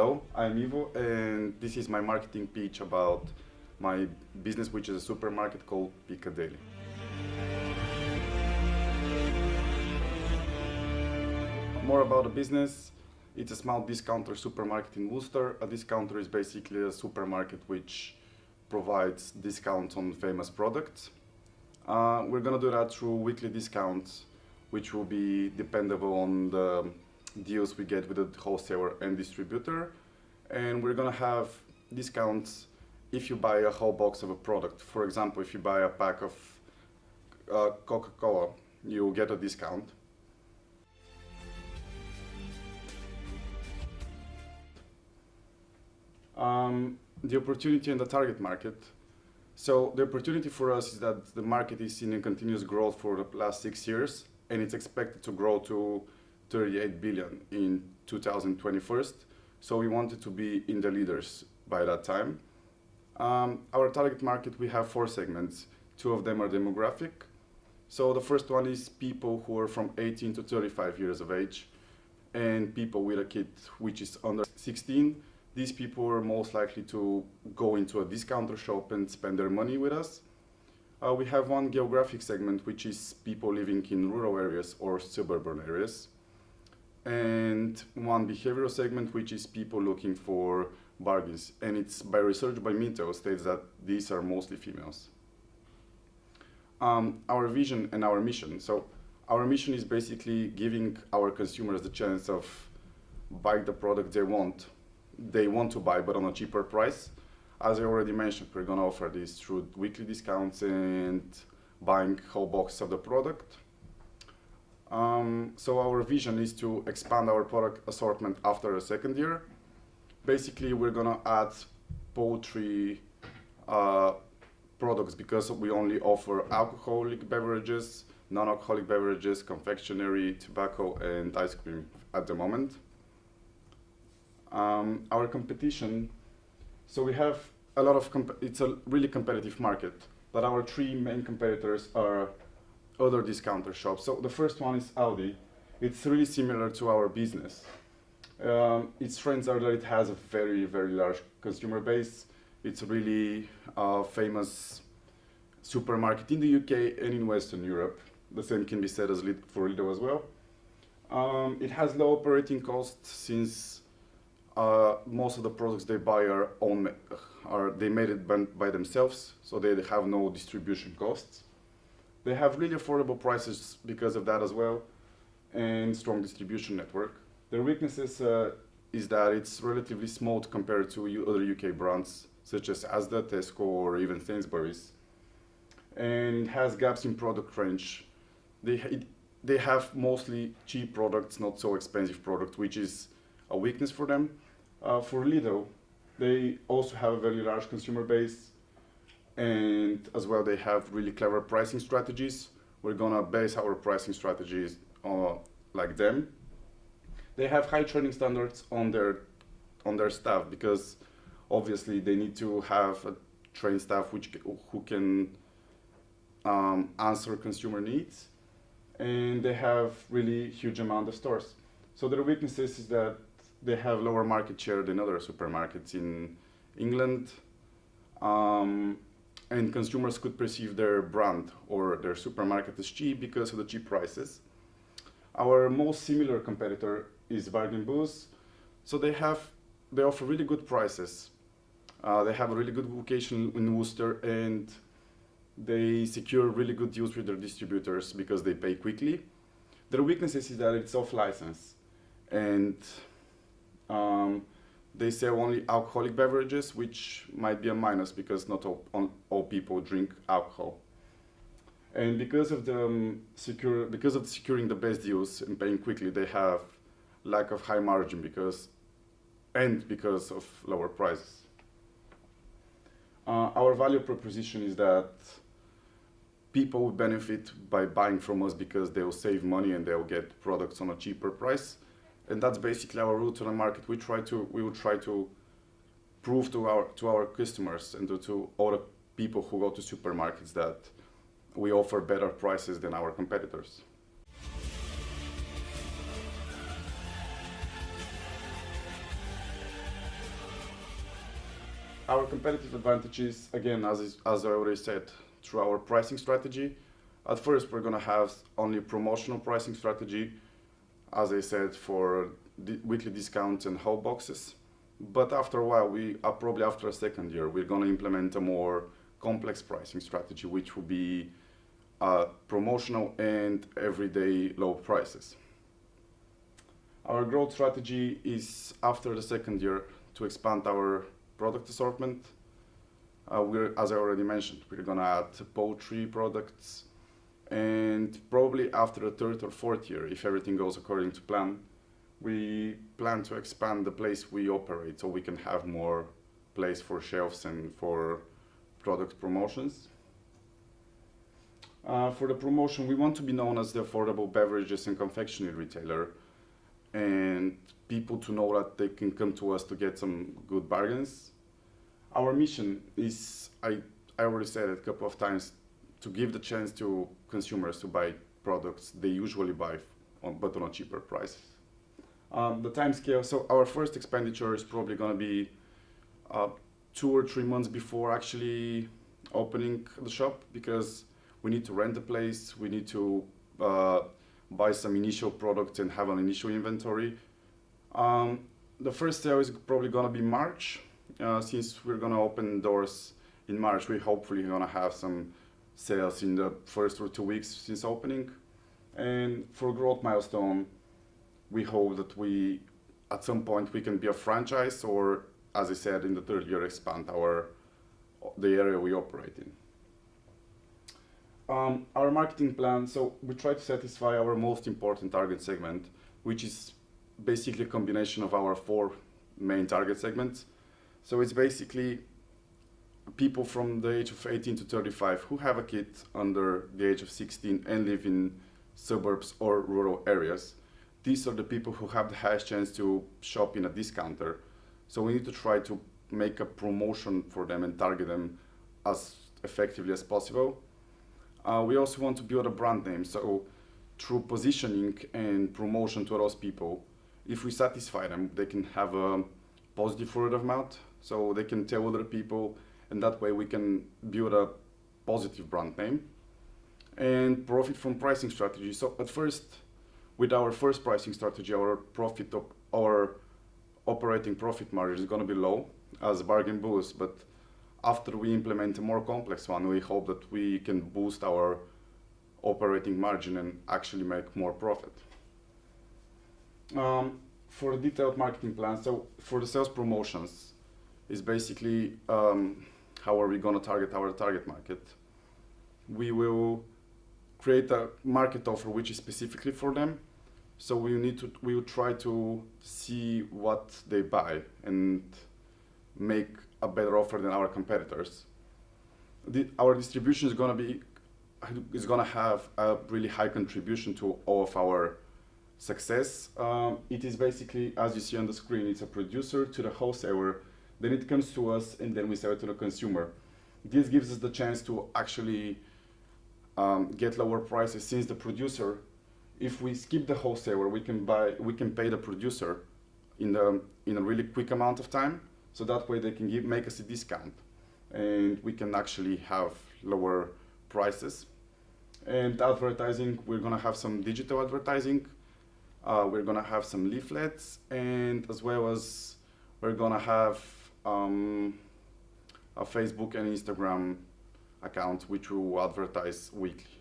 Hello, I'm Ivo, and this is my marketing pitch about my business, which is a supermarket called Piccadilly. More about the business. It's a small discounter supermarket in Worcester. A discounter is basically a supermarket which provides discounts on famous products. We're gonna do that through weekly discounts, which will be dependable on the deals we get with the wholesaler and distributor. And we're gonna have discounts if you buy a whole box of a product. For example, if you buy a pack of Coca-Cola, you'll get a discount. The opportunity in the target market. So the opportunity for us is that the market is in a continuous growth for the last 6 years, and it's expected to grow to 38 billion in 2021. So we wanted to be in the leaders by that time. Our target market, we have 4 segments. 2 of them are demographic. So the first one is people who are from 18 to 35 years of age, and people with a kid which is under 16. These people are most likely to go into a discounter shop and spend their money with us. We have one geographic segment, which is people living in rural areas or suburban areas. And one behavioral segment, which is people looking for bargains. And it's by research by Mintel states that these are mostly females. Our vision and our mission. So our mission is basically giving our consumers the chance of buying the product they want to buy, but on a cheaper price. As I already mentioned, we're going to offer this through weekly discounts and buying whole boxes of the product. So our vision is to expand our product assortment after a second year. Basically, we're going to add poultry products because we only offer alcoholic beverages, non-alcoholic beverages, confectionery, tobacco, and ice cream at the moment. Our competition, so we have a lot of, it's a really competitive market, but our 3 main competitors are other discounter shops. So the first one is Aldi. It's really similar to our business. Its strengths are that it has a very, very large consumer base. It's a really famous supermarket in the UK and in Western Europe. The same can be said for Lidl as well. It has low operating costs since most of the products they buy they made it by themselves, so they have no distribution costs. They have really affordable prices because of that as well, and strong distribution network. Their weaknesses is that it's relatively small compared to other UK brands such as Asda, Tesco, or even Sainsbury's, and has gaps in product range. They have mostly cheap products, not so expensive products, which is a weakness for them. For Lidl, they also have a very large consumer base, and as well they have really clever pricing strategies. We're gonna base our pricing strategies like them. They have high training standards on their staff because obviously they need to have a trained staff who can answer consumer needs, and they have really huge amount of stores. So their weaknesses is that they have lower market share than other supermarkets in England, and consumers could perceive their brand or their supermarket as cheap because of the cheap prices. Our most similar competitor is Bargain Booze. So they offer really good prices. They have a really good location in Worcester, and they secure really good deals with their distributors because they pay quickly. Their weaknesses is that it's off license, and they sell only alcoholic beverages, which might be a minus because not all people drink alcohol. And because of securing the best deals and paying quickly, they have lack of high margin because of lower prices. Our value proposition is that people will benefit by buying from us because they'll save money and they'll get products on a cheaper price. And that's basically our route to the market. We will try to prove to our customers and to all the people who go to supermarkets that we offer better prices than our competitors. Our competitive advantages, again, as I already said, through our pricing strategy. At first, we're gonna have only promotional pricing strategy, as I said, for weekly discounts and whole boxes. But after a while, probably after a second year, we're gonna implement a more complex pricing strategy, which will be promotional and everyday low prices. Our growth strategy is, after the second year, to expand our product assortment. As I already mentioned, we're gonna add poultry products, and probably after the third or fourth year, if everything goes according to plan, we plan to expand the place we operate so we can have more place for shelves and for product promotions. For the promotion, we want to be known as the affordable beverages and confectionery retailer, and people to know that they can come to us to get some good bargains. Our mission is, I already said it a couple of times, to give the chance to consumers to buy products they usually buy but on a cheaper price. The time scale, so our first expenditure is probably going to be 2 or 3 months before actually opening the shop, because we need to rent the place, we need to buy some initial products and have an initial inventory. The first sale is probably going to be March. Since we're going to open doors in March, we're hopefully going to have some sales in the first or 2 weeks since opening. And for growth milestone, we hope that at some point we can be a franchise, or, as I said, in the third year, expand the area we operate in. Our marketing plan, so we try to satisfy our most important target segment, which is basically a combination of our 4 main target segments. So it's basically people from the age of 18 to 35 who have a kid under the age of 16 and live in suburbs or rural areas. These are the people who have the highest chance to shop in a discounter. So we need to try to make a promotion for them and target them as effectively as possible. We also want to build a brand name. So through positioning and promotion to those people, if we satisfy them, they can have a positive word of mouth. So they can tell other people, and that way we can build a positive brand name and profit from pricing strategy. So at first, with our first pricing strategy, our operating profit margin is going to be low as bargain boost, but after we implement a more complex one, we hope that we can boost our operating margin and actually make more profit. For a detailed marketing plan, so for the sales promotions, is basically how are we going to target our target market. We will create a market offer which is specifically for them. So we will try to see what they buy and make a better offer than our competitors. Our distribution is going to have a really high contribution to all of our success. It is basically, as you see on the screen, it's a producer to the wholesaler, then it comes to us, and then we sell it to the consumer. This gives us the chance to actually get lower prices, since the producer, if we skip the wholesaler, we can pay the producer in a really quick amount of time. So that way they can make us a discount, and we can actually have lower prices. And advertising, we're gonna have some digital advertising. We're gonna have some leaflets, and as well as we're gonna have a Facebook and Instagram account which will advertise weekly.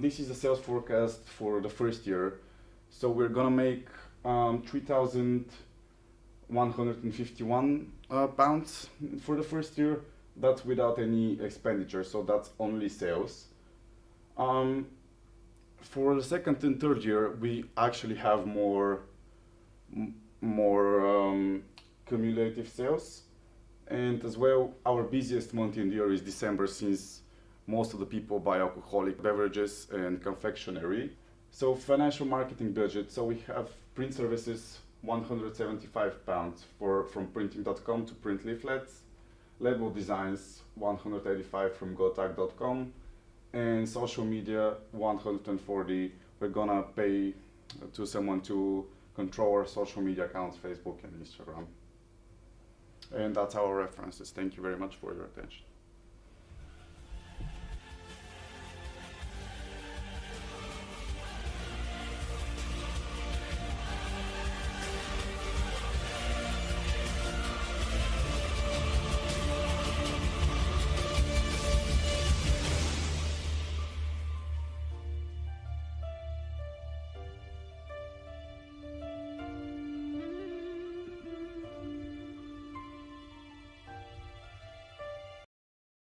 This is the sales forecast for the first year. So we're gonna make 3,151 pounds for the first year. That's without any expenditure, so that's only sales. For the second and third year, we actually have more cumulative sales, and as well, our busiest month in the year is December, since most of the people buy alcoholic beverages and confectionery. So financial marketing budget, so we have print services, £175 from printing.com to print leaflets, label designs, 185 from gotag.com, and social media, 140. We're gonna pay to someone to control our social media accounts, Facebook and Instagram. And that's our references. Thank you very much for your attention.